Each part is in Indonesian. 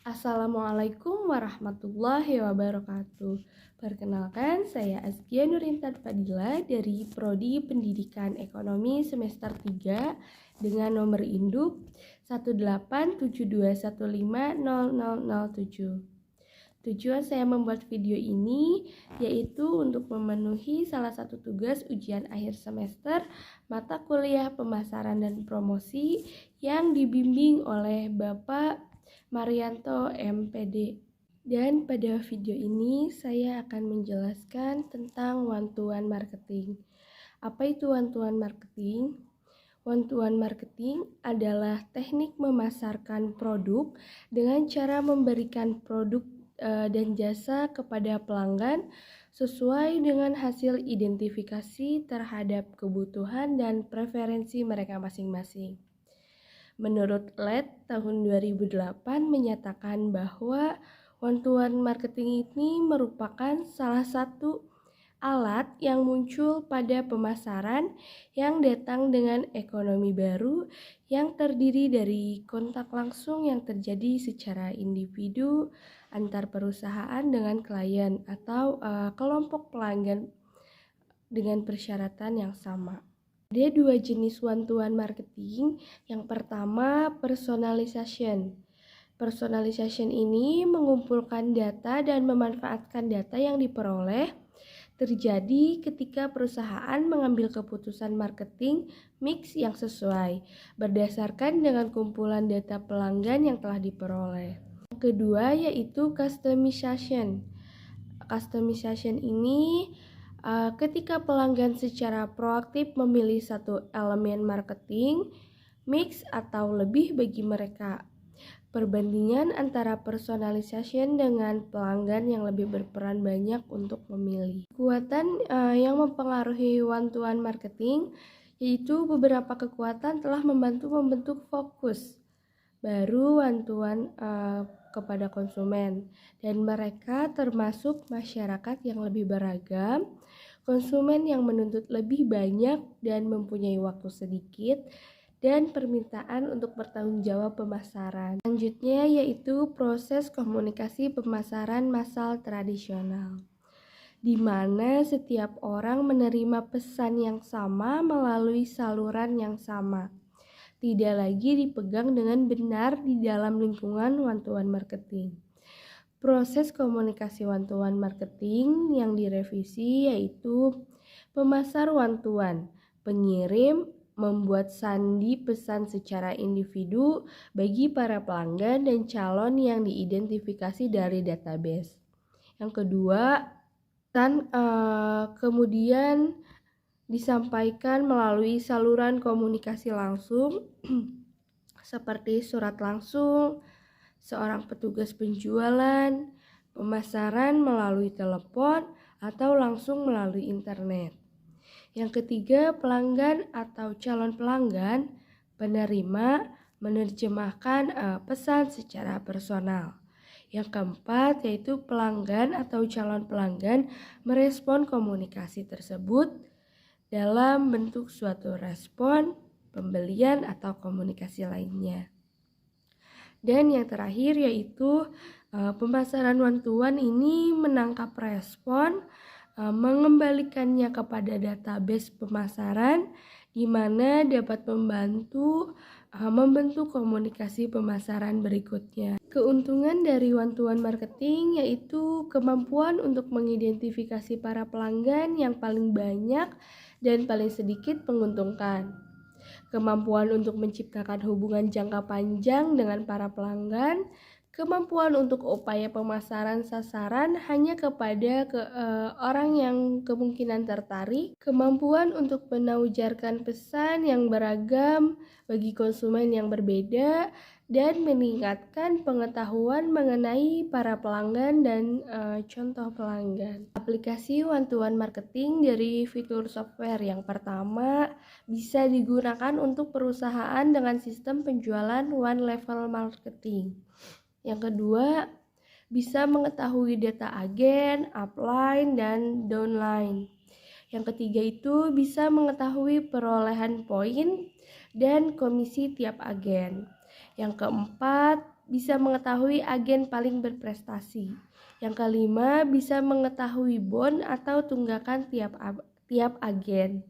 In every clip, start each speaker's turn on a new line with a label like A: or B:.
A: Assalamualaikum warahmatullahi wabarakatuh. Perkenalkan, saya Azkia Nurintan Fadila dari Prodi Pendidikan Ekonomi semester 3 dengan nomor induk 18721500007. Tujuan saya membuat video ini yaitu untuk memenuhi salah satu tugas ujian akhir semester mata kuliah pemasaran dan promosi yang dibimbing oleh Bapak Marianto MPD. Dan pada video ini saya akan menjelaskan tentang one-to-one marketing. Apa itu one-to-one marketing? One-to-one marketing adalah teknik memasarkan produk dengan cara memberikan produk dan jasa kepada pelanggan sesuai dengan hasil identifikasi terhadap kebutuhan dan preferensi mereka masing-masing. Menurut LED tahun 2008 menyatakan bahwa one-to-one marketing ini merupakan salah satu alat yang muncul pada pemasaran yang datang dengan ekonomi baru yang terdiri dari kontak langsung yang terjadi secara individu antar perusahaan dengan klien atau kelompok pelanggan dengan persyaratan yang sama. Ada dua jenis one-to-one marketing. Yang pertama, personalization. Personalization ini mengumpulkan data dan memanfaatkan data yang diperoleh terjadi ketika perusahaan mengambil keputusan marketing mix yang sesuai berdasarkan dengan kumpulan data pelanggan yang telah diperoleh. Yang kedua yaitu customization. Customization ini ketika pelanggan secara proaktif memilih satu elemen marketing mix atau lebih bagi mereka. Perbandingan antara personalization dengan pelanggan yang lebih berperan banyak untuk memilih. Kekuatan yang mempengaruhi one-to-one marketing yaitu beberapa kekuatan telah membantu membentuk fokus baru one-to-one kepada konsumen, dan mereka termasuk masyarakat yang lebih beragam, konsumen yang menuntut lebih banyak dan mempunyai waktu sedikit, dan permintaan untuk bertanggung jawab pemasaran. Selanjutnya yaitu proses komunikasi pemasaran massal tradisional, di mana setiap orang menerima pesan yang sama melalui saluran yang sama, tidak lagi dipegang dengan benar di dalam lingkungan one-to-one marketing. Proses komunikasi one-to-one marketing yang direvisi yaitu pemasar one-to-one, pengirim membuat sandi pesan secara individu bagi para pelanggan dan calon yang diidentifikasi dari database. Yang kedua, kemudian disampaikan melalui saluran komunikasi langsung seperti surat langsung, seorang petugas penjualan, pemasaran melalui telepon, atau langsung melalui internet. Yang ketiga, pelanggan atau calon pelanggan penerima menerjemahkan pesan secara personal. Yang keempat, yaitu pelanggan atau calon pelanggan merespon komunikasi tersebut dalam bentuk suatu respon, pembelian, atau komunikasi lainnya. Dan yang terakhir yaitu pemasaran one-to-one ini menangkap respon, mengembalikannya kepada database pemasaran, di mana dapat membantu membentuk komunikasi pemasaran berikutnya. Keuntungan dari one-to-one marketing yaitu kemampuan untuk mengidentifikasi para pelanggan yang paling banyak dan paling sedikit menguntungkan. Kemampuan untuk menciptakan hubungan jangka panjang dengan para pelanggan, kemampuan untuk upaya pemasaran sasaran hanya kepada orang yang kemungkinan tertarik, kemampuan untuk menaujarkan pesan yang beragam bagi konsumen yang berbeda, dan meningkatkan pengetahuan mengenai para pelanggan dan contoh pelanggan. Aplikasi one-to-one marketing dari fitur software yang pertama bisa digunakan untuk perusahaan dengan sistem penjualan one level marketing. Yang kedua, bisa mengetahui data agen, upline, dan downline. Yang ketiga itu bisa mengetahui perolehan poin dan komisi tiap agen. Yang keempat, bisa mengetahui agen paling berprestasi. Yang kelima, bisa mengetahui bond atau tunggakan tiap agen.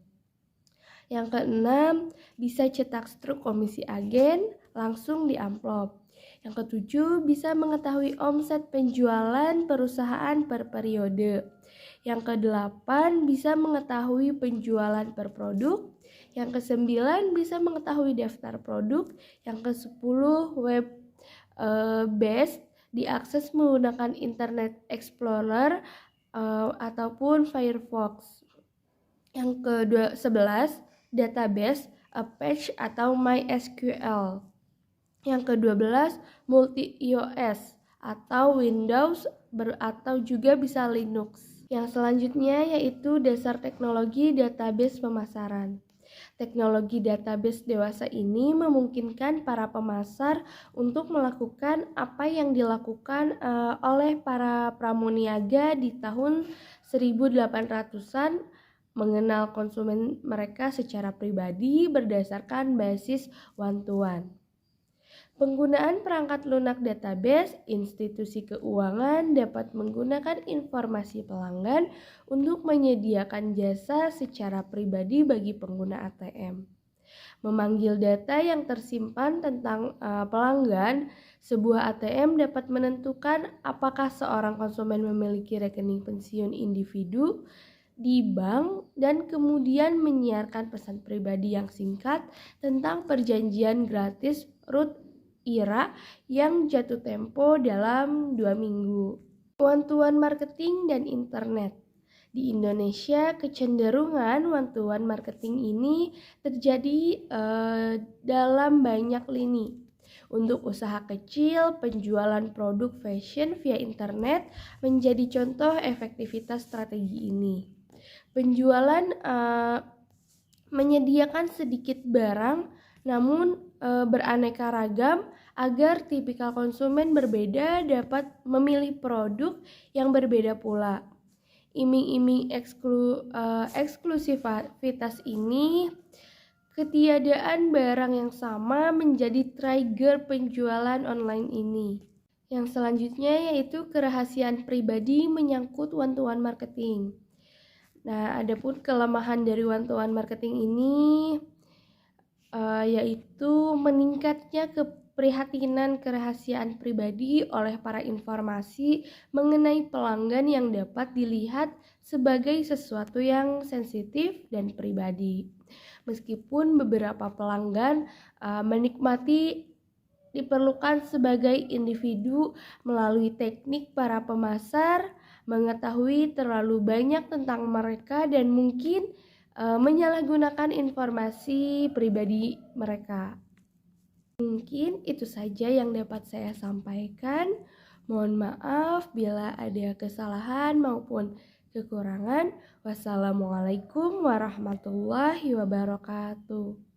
A: Yang keenam, bisa cetak struk komisi agen langsung di amplop. Yang ketujuh, bisa mengetahui omset penjualan perusahaan per periode. Yang kedelapan, bisa mengetahui penjualan per produk. Yang kesembilan, bisa mengetahui daftar produk. Yang kesepuluh, web based diakses menggunakan Internet Explorer ataupun Firefox. Yang ke-11, database, Apache atau MySQL. Yang ke-12, multi-OS atau Windows atau juga bisa Linux. Yang selanjutnya yaitu dasar teknologi database pemasaran. Teknologi database dewasa ini memungkinkan para pemasar untuk melakukan apa yang dilakukan oleh para pramuniaga di tahun 1800-an, mengenal konsumen mereka secara pribadi berdasarkan basis one-to-one. Penggunaan perangkat lunak database, institusi keuangan dapat menggunakan informasi pelanggan untuk menyediakan jasa secara pribadi bagi pengguna ATM. Memanggil data yang tersimpan tentang pelanggan, sebuah ATM dapat menentukan apakah seorang konsumen memiliki rekening pensiun individu di bank dan kemudian menyiarkan pesan pribadi yang singkat tentang perjanjian gratis root IRA yang jatuh tempo dalam 2 minggu. One-to-one marketing dan internet. Di Indonesia, kecenderungan one-to-one marketing ini terjadi dalam banyak lini. Untuk usaha kecil, penjualan produk fashion via internet menjadi contoh efektivitas strategi ini. Penjualan menyediakan sedikit barang namun beraneka ragam agar tipikal konsumen berbeda dapat memilih produk yang berbeda pula. Iming-iming eksklusivitas ini, ketiadaan barang yang sama menjadi trigger penjualan online ini. Yang selanjutnya yaitu kerahasiaan pribadi menyangkut one-to-one marketing. Nah, adapun kelemahan dari one-to-one marketing ini yaitu meningkatnya keprihatinan kerahasiaan pribadi oleh para informasi mengenai pelanggan yang dapat dilihat sebagai sesuatu yang sensitif dan pribadi. Meskipun beberapa pelanggan menikmati diperlukan sebagai individu melalui teknik para pemasar mengetahui terlalu banyak tentang mereka dan mungkin menyalahgunakan informasi pribadi mereka. Mungkin itu saja yang dapat saya sampaikan. Mohon maaf bila ada kesalahan maupun kekurangan. Wassalamualaikum warahmatullahi wabarakatuh.